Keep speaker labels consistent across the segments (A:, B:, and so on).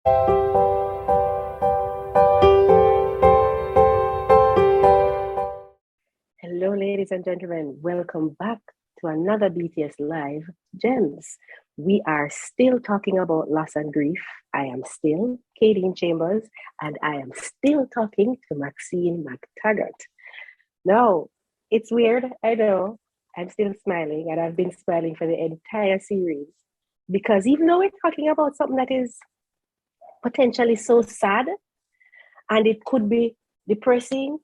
A: Hello, ladies and gentlemen. Welcome back to another BTS Live Gems. We are still talking about loss and grief. I am still Kadene Chambers, and I am still talking to Maxine McTaggart. Now, it's weird, I know. I'm still smiling, and I've been smiling for the entire series because even though we're talking about something that is potentially so sad and it could be depressing,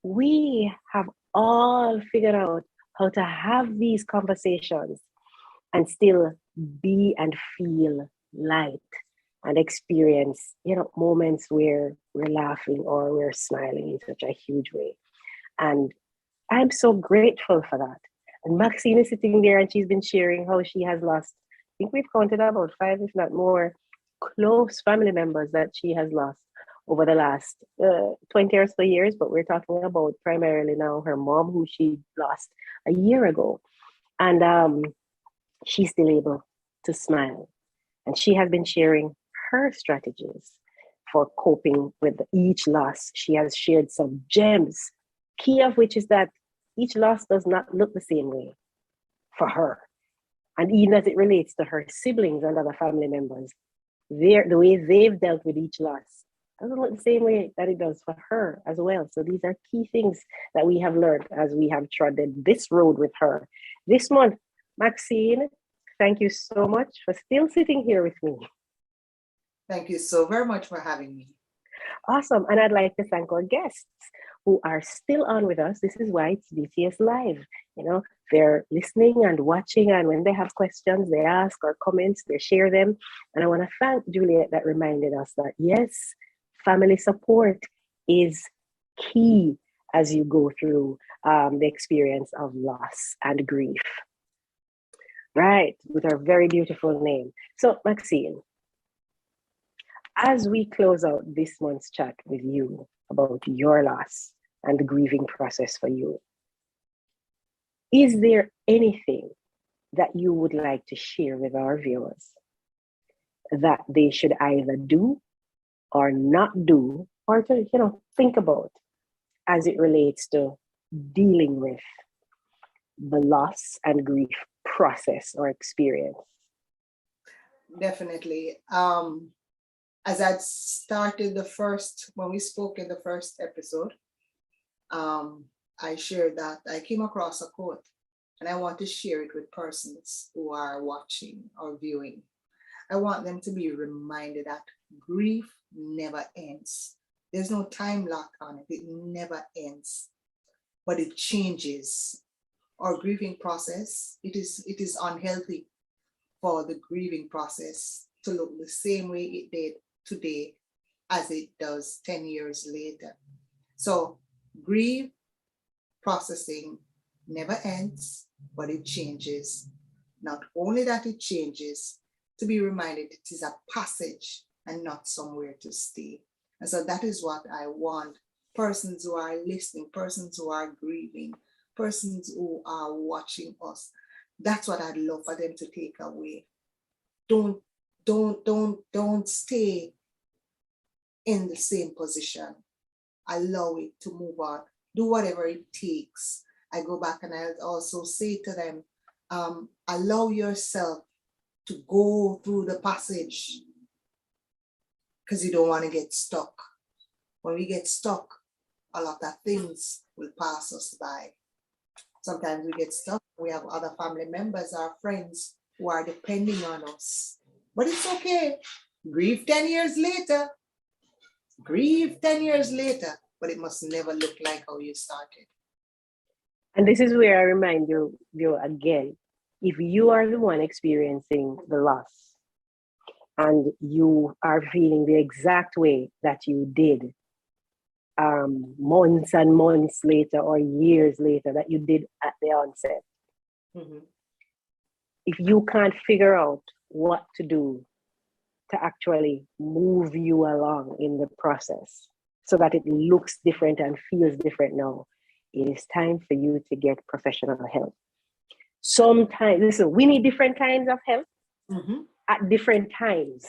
A: we have all figured out how to have these conversations and still be and feel light and experience, moments where we're laughing or we're smiling in such a huge way. And I'm so grateful for that. And Maxine is sitting there and she's been sharing how she has lost, I think we've counted about 5, if not more, close family members that she has lost over the last 20 or so years, but we're talking about primarily now her mom, who she lost a year ago. And she's still able to smile. And she has been sharing her strategies for coping with each loss. She has shared some gems, key of which is that each loss does not look the same way for her. And even as it relates to her siblings and other family members, the way they've dealt with each loss doesn't look the same way that it does for her as well. So these are key things that we have learned as we have trodden this road with her this month. Maxine, thank you so much for still sitting here with me.
B: Thank you so very much for having me.
A: Awesome. And I'd like to thank our guests who are still on with us. This is why it's BTS Live. They're listening and watching, and when they have questions, they ask or comments, they share them. And I want to thank Juliet that reminded us that, yes, family support is key as you go through the experience of loss and grief. Right, with our very beautiful name. So, Maxine, as we close out this month's chat with you about your loss and the grieving process for you, is there anything that you would like to share with our viewers that they should either do or not do, or to think about as it relates to dealing with the loss and grief process or experience?
B: Definitely. As I started when we spoke in the first episode, I shared that I came across a quote, and I want to share it with persons who are watching or viewing. I want them to be reminded that grief never ends. There's no time lock on it. It never ends, but it changes. Our grieving process, it is unhealthy for the grieving process to look the same way it did today as it does 10 years later. So grief processing never ends, but it changes. Not only that it changes, to be reminded it is a passage and not somewhere to stay. And so that is what I want persons who are listening, persons who are grieving, persons who are watching us. That's what I'd love for them to take away. Don't stay in the same position. Allow it to move on. Do whatever it takes. I go back and I also say to them, allow yourself to go through the passage, because you don't want to get stuck. When we get stuck, a lot of things will pass us by. Sometimes we get stuck. We have other family members, our friends who are depending on us. But it's okay. Grieve 10 years later. Grieve 10 years later. But it must never look like how you started.
A: And this is where I remind you again, if you are the one experiencing the loss and you are feeling the exact way that you did months and months later or years later that you did at the onset, if you can't figure out what to do to actually move you along in the process so that it looks different and feels different now, it is time for you to get professional help. Sometimes, listen, we need different kinds of help at different times.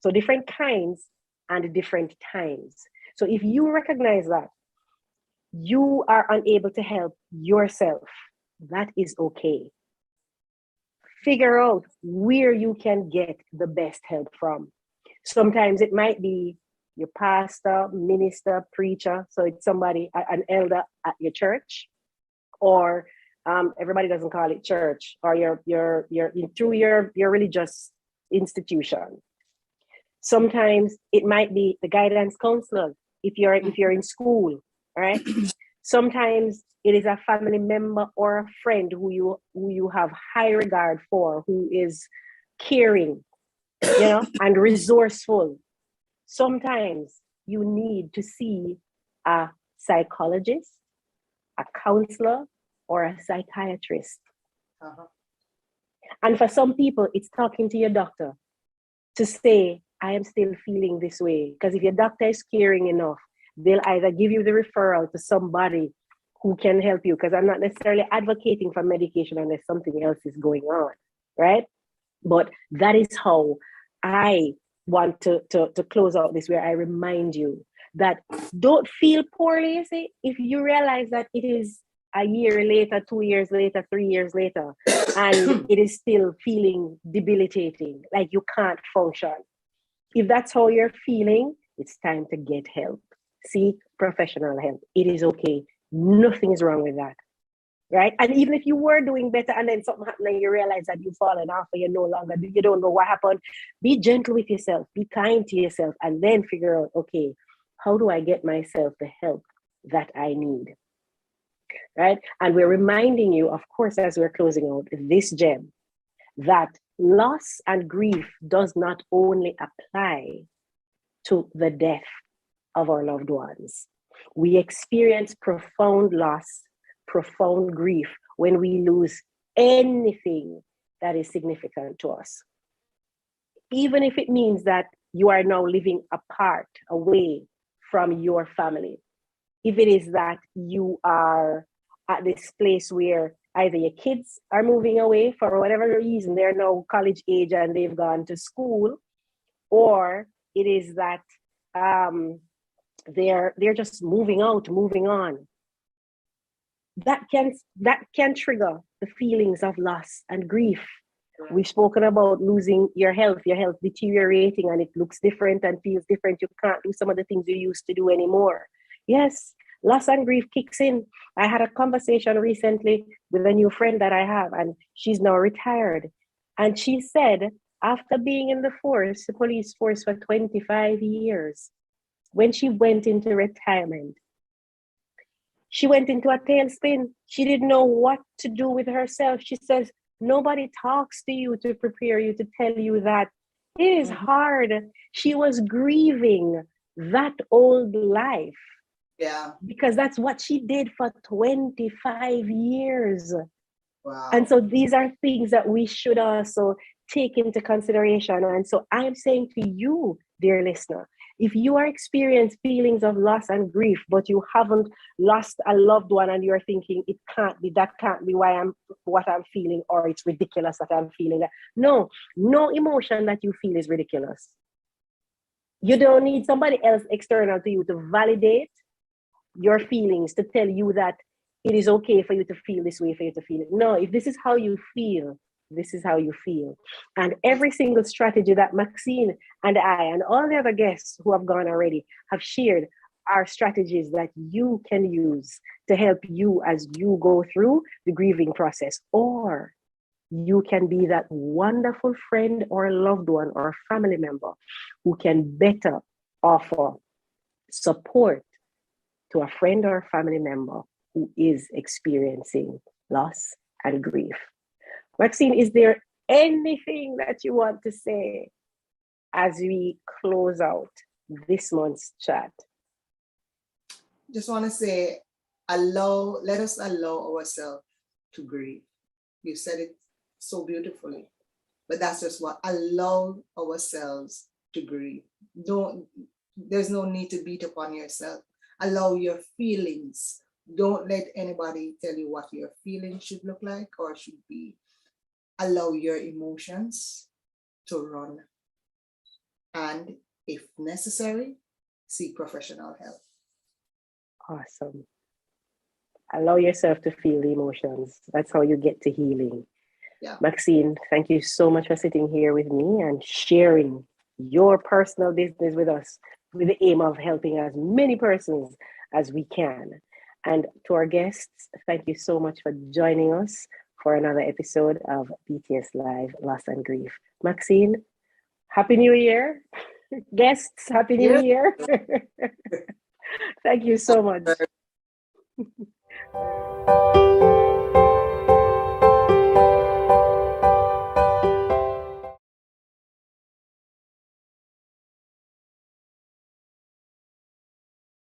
A: So different kinds and different times. So if you recognize that you are unable to help yourself, that is okay. Figure out where you can get the best help from. Sometimes it might be your pastor, minister, preacher. So it's somebody, an elder at your church, or everybody doesn't call it church, or through your religious institution. Sometimes it might be the guidance counselor if you're in school, right? Sometimes it is a family member or a friend who you have high regard for, who is caring, and resourceful. Sometimes you need to see a psychologist, a counselor, or a psychiatrist. And for some people, it's talking to your doctor to say, I am still feeling this way. Because if your doctor is caring enough, they'll either give you the referral to somebody who can help you. Because I'm not necessarily advocating for medication unless something else is going on, right? But that is how I want to close out this, where I remind you that don't feel poorly, you see, if you realize that it is a year later, 2 years later, 3 years later, and it is still feeling debilitating, like you can't function. If that's how you're feeling, it's time to get help. Seek professional help. It is okay. Nothing is wrong with that, right? And even if you were doing better and then something happened and you realize that you've fallen off or you don't know what happened, be gentle with yourself, be kind to yourself, and then figure out, okay, how do I get myself the help that I need, right? And we're reminding you, of course, as we're closing out this gem, that loss and grief does not only apply to the death of our loved ones. We experience profound loss, profound grief when we lose anything that is significant to us. Even if it means that you are now living apart, away from your family. If it is that you are at this place where either your kids are moving away for whatever reason, they're now college age and they've gone to school, or it is that they're just moving out, moving on. That can trigger the feelings of loss and grief. We've spoken about losing your health deteriorating, and it looks different and feels different. You can't do some of the things you used to do anymore. Yes, loss and grief kicks in. I had a conversation recently with a new friend that I have, and she's now retired. And she said, after being in the police force for 25 years, when she went into retirement, she went into a tailspin. She didn't know what to do with herself. She says, nobody talks to you to prepare you, to tell you that it is hard. She was grieving that old life.
B: Yeah.
A: Because that's what she did for 25 years.
B: Wow.
A: And so these are things that we should also take into consideration. And so I'm saying to you, dear listener, if you are experiencing feelings of loss and grief, but you haven't lost a loved one and you're thinking that can't be what I'm feeling, or it's ridiculous that I'm feeling that. No emotion that you feel is ridiculous. You don't need somebody else external to you to validate your feelings, to tell you that it is okay for you to feel this way, for you to feel it. No, if this is how you feel, this is how you feel. And every single strategy that Maxine and I and all the other guests who have gone already have shared are strategies that you can use to help you as you go through the grieving process. Or you can be that wonderful friend or loved one or family member who can better offer support to a friend or family member who is experiencing loss and grief. Maxine, is there anything that you want to say as we close out this month's chat?
B: Just want to say, let us allow ourselves to grieve. You said it so beautifully, but that's just what, allow ourselves to grieve. There's no need to beat upon yourself. Allow your feelings. Don't let anybody tell you what your feelings should look like or should be. Allow your emotions to run. and if necessary, seek professional help.
A: Awesome. Allow yourself to feel the emotions. That's how you get to healing.
B: Yeah.
A: Maxine, thank you so much for sitting here with me and sharing your personal business with us with the aim of helping as many persons as we can. And to our guests, thank you so much for joining us for another episode of BTS Live Loss and Grief. Maxine, Happy New Year. Guests, Happy New Year. Thank you so much.